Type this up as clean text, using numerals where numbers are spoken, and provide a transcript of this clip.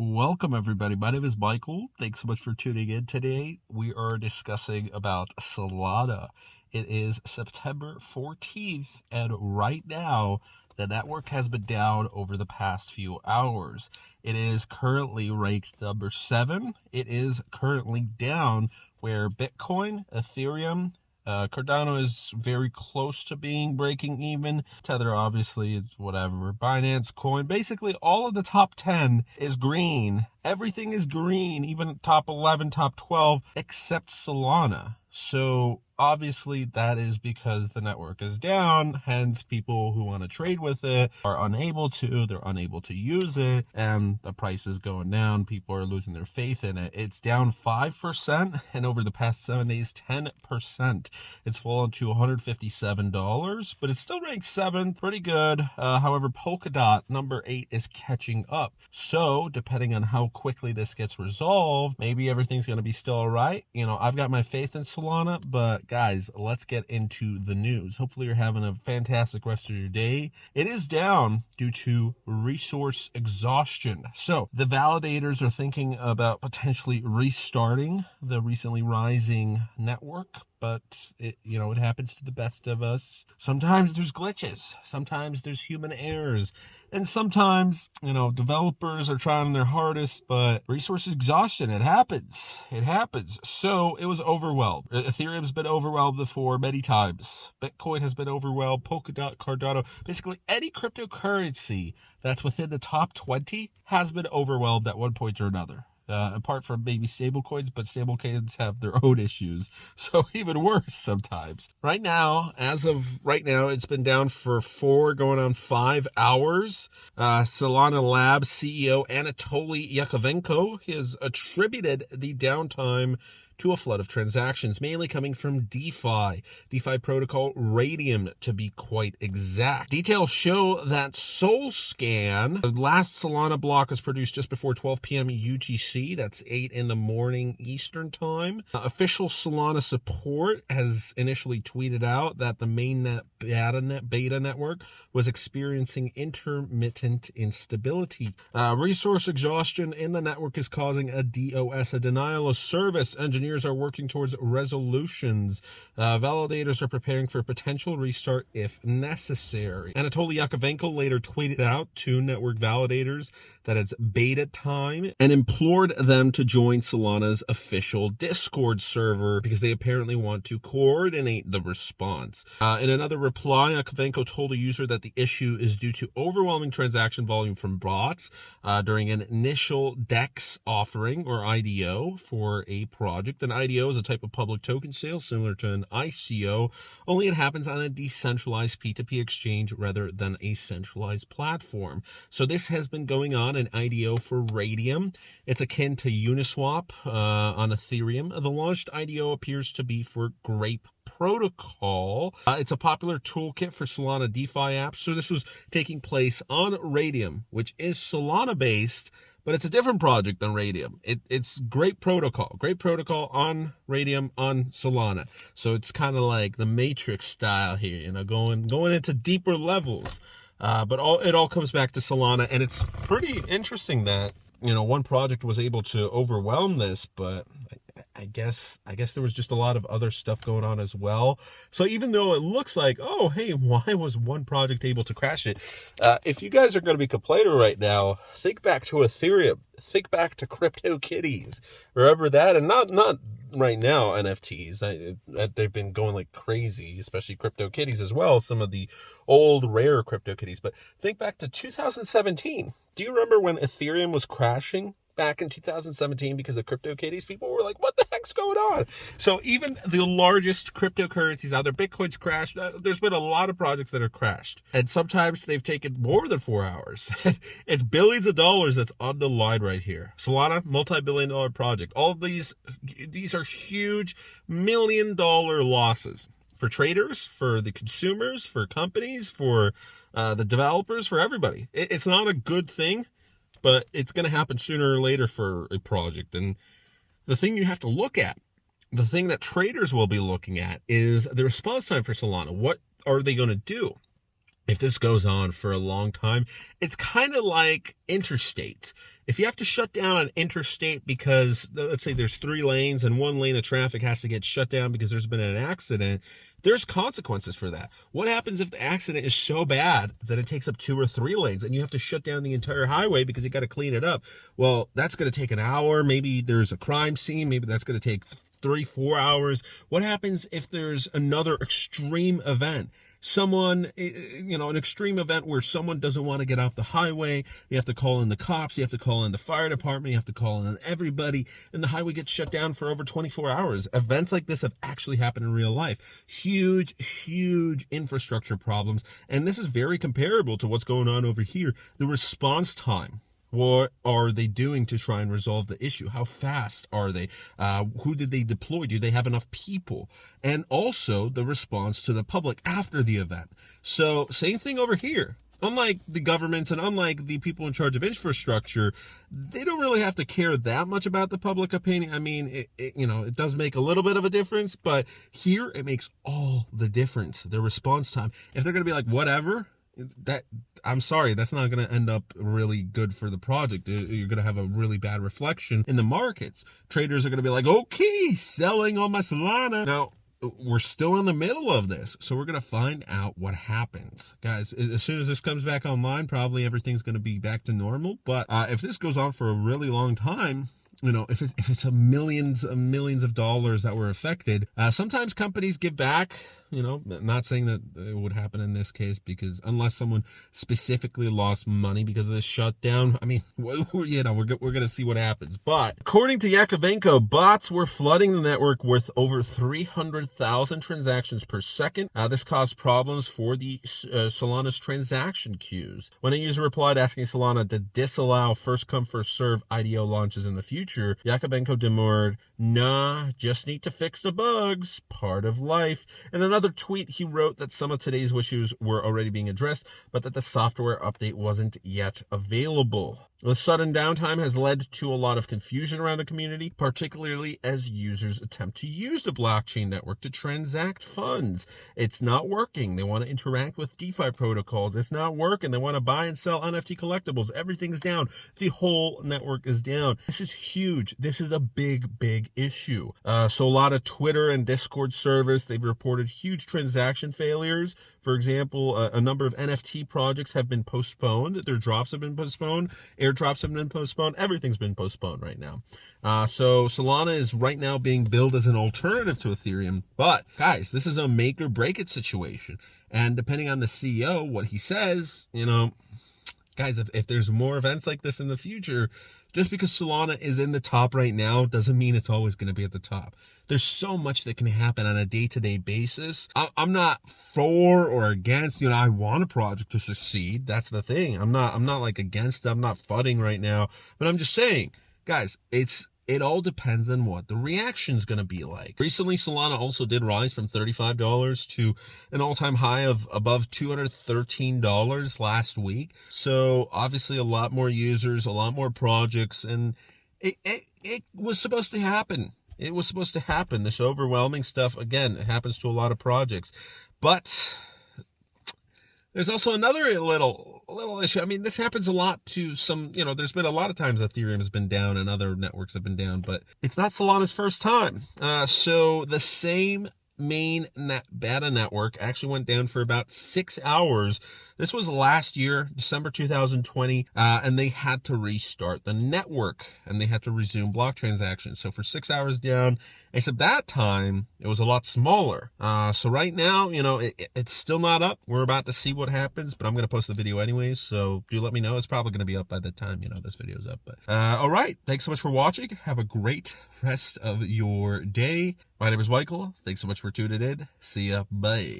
Welcome everybody. My name is Michael. Thanks so much for tuning in today. We are discussing about Solana. It is September 14th, and right now the network has been down over the past few hours. It is currently ranked number 7. It is currently down where Bitcoin, Ethereum, Cardano is very close to being breaking even. Tether obviously is whatever. Binance, Coin, basically all of the top 10 is green. Everything is green, even top 11, top 12, except Solana. So obviously that is because the network is down, hence people who want to trade with it are unable to, they're unable to use it, and the price is going down. People are losing their faith in it. It's down 5%, and over the past 7 days, 10%. It's fallen to $157, but it's still ranked 7th, pretty good. However, Polkadot, number 8, is catching up. So, depending on how quickly this gets resolved, maybe everything's going to be still all right. I've got my faith in Solana, but guys, let's get into the news. Hopefully you're having a fantastic rest of your day. It is down due to resource exhaustion. So the validators are thinking about potentially restarting the recently rising network, but it happens to the best of us. Sometimes there's glitches, sometimes there's human errors, and sometimes, developers are trying their hardest, but resource exhaustion, it happens. So it was overwhelmed. Ethereum's been overwhelmed before many times. Bitcoin has been overwhelmed. Polkadot, Cardano, basically any cryptocurrency that's within the top 20 has been overwhelmed at one point or another. Apart from maybe stablecoins, but stablecoins have their own issues, so even worse sometimes. As of right now, it's been down for 4 going on 5 hours. Solana Labs CEO Anatoly Yakovenko has attributed the downtime to a flood of transactions, mainly coming from DeFi protocol Radium, to be quite exact. Details show that SolScan, the last Solana block, was produced just before 12 p.m. UTC. That's 8 in the morning Eastern time. Official Solana support has initially tweeted out that the Mainnet beta network was experiencing intermittent instability. Resource exhaustion in the network is causing a DOS, a denial of service. Engineers are working towards resolutions. Validators are preparing for a potential restart if necessary. Anatoly Yakovenko later tweeted out to network validators that it's beta time and implored them to join Solana's official Discord server because they apparently want to coordinate the response. In another reply, Yakovenko told a user that the issue is due to overwhelming transaction volume from bots during an initial DEX offering, or IDO, for a project. An IDO is a type of public token sale similar to an ICO, only it happens on a decentralized P2P exchange rather than a centralized platform. So this has been going on, an IDO for Radium. It's akin to Uniswap on Ethereum. The launched IDO appears to be for Grape Protocol. It's a popular toolkit for Solana DeFi apps. So this was taking place on Radium, which is Solana based, but it's a different project than Radium. It's Grape Protocol on Radium on Solana. So it's kind of like the Matrix style here, going into deeper levels. But it all comes back to Solana, and it's pretty interesting that one project was able to overwhelm this, but I guess there was just a lot of other stuff going on as well. So even though it looks like, oh, hey, why was one project able to crash it? If you guys are going to be complaining right now, think back to Ethereum. Think back to CryptoKitties. Remember that? And not right now, NFTs. They've been going like crazy, especially CryptoKitties as well, some of the old, rare CryptoKitties. But think back to 2017. Do you remember when Ethereum was crashing back in 2017 because of CryptoKitties? People were like, what the heck's going on? So even the largest cryptocurrencies out there, Bitcoin's crashed. There's been a lot of projects that are crashed. And sometimes they've taken more than 4 hours. It's billions of dollars that's on the line right here. Solana, multi-billion-dollar project. All of these are huge million-dollar losses for traders, for the consumers, for companies, for the developers, for everybody. It's not a good thing, but it's going to happen sooner or later for a project. And the thing you have to look at, the thing that traders will be looking at, is the response time for Solana. What are they going to do? if this goes on for a long time, it's kind of like interstates. If you have to shut down an interstate because, let's say there's 3 lanes and 1 lane of traffic has to get shut down because there's been an accident, there's consequences for that. What happens if the accident is so bad that it takes up 2 or 3 lanes and you have to shut down the entire highway because you got to clean it up? Well, that's going to take an hour. Maybe there's a crime scene. Maybe that's going to take 3-4 hours. What happens if there's another extreme event? An extreme event where someone doesn't want to get off the highway. You have to call in the cops. You have to call in the fire department. You have to call in everybody. And the highway gets shut down for over 24 hours. Events like this have actually happened in real life. Huge, huge infrastructure problems. And this is very comparable to what's going on over here. The response time. What are they doing to try and resolve the issue? How fast are they? Who did they deploy? Do they have enough people? And also the response to the public after the event. So same thing over here. Unlike the governments and unlike the people in charge of infrastructure, they don't really have to care that much about the public opinion. I mean, it does make a little bit of a difference, but here it makes all the difference. The response time. If they're going to be like, whatever, I'm sorry, that's not going to end up really good for the project. You're going to have a really bad reflection in the markets. Traders are going to be like, okay, selling all my Solana. Now, we're still in the middle of this, so we're going to find out what happens. Guys, as soon as this comes back online, probably everything's going to be back to normal. But if this goes on for a really long time, if it's millions of dollars that were affected, sometimes companies give back. Not saying that it would happen in this case, because unless someone specifically lost money because of this shutdown, I mean, we're going to see what happens. But according to Yakovenko, bots were flooding the network with over 300,000 transactions per second. This caused problems for the Solana's transaction queues. When a user replied asking Solana to disallow first come first serve IDO launches in the future, Yakovenko demurred, "Nah, just need to fix the bugs, part of life." And another tweet, he wrote that some of today's issues were already being addressed, but that the software update wasn't yet available. The sudden downtime has led to a lot of confusion around the community, particularly as users attempt to use the blockchain network to transact funds. It's not working. They want to interact with DeFi protocols. It's not working. They want to buy and sell NFT collectibles. Everything's down. The whole network is down. This is huge. This is a big, big issue. So a lot of Twitter and Discord servers, they've reported huge transaction failures. For example, a number of NFT projects have been postponed. Their drops have been postponed. Airdrops have been postponed. Everything's been postponed right now. So Solana is right now being billed as an alternative to Ethereum. But guys, this is a make or break it situation. And depending on the CEO, what he says, guys, if there's more events like this in the future, just because Solana is in the top right now doesn't mean it's always going to be at the top. There's so much that can happen on a day-to-day basis. I'm not for or against, I want a project to succeed. That's the thing. I'm not like against it. I'm not fudding right now, but I'm just saying, guys, it all depends on what the reaction is going to be like. Recently, Solana also did rise from $35 to an all-time high of above $213 last week. So obviously a lot more users, a lot more projects, and it was supposed to happen. It was supposed to happen. This overwhelming stuff, again, it happens to a lot of projects. But there's also another little issue. I mean, this happens a lot to some, there's been a lot of times Ethereum has been down and other networks have been down, but it's not Solana's first time. So the same main beta network actually went down for about 6 hours. This was last year, December 2020, and they had to restart the network and they had to resume block transactions. So for 6 hours down, except that time, it was a lot smaller. So right now, it's still not up. We're about to see what happens, but I'm going to post the video anyways. So do let me know. It's probably going to be up by the time, this video is up. But all right. Thanks so much for watching. Have a great rest of your day. My name is Michael. Thanks so much for tuning in. See ya. Bye.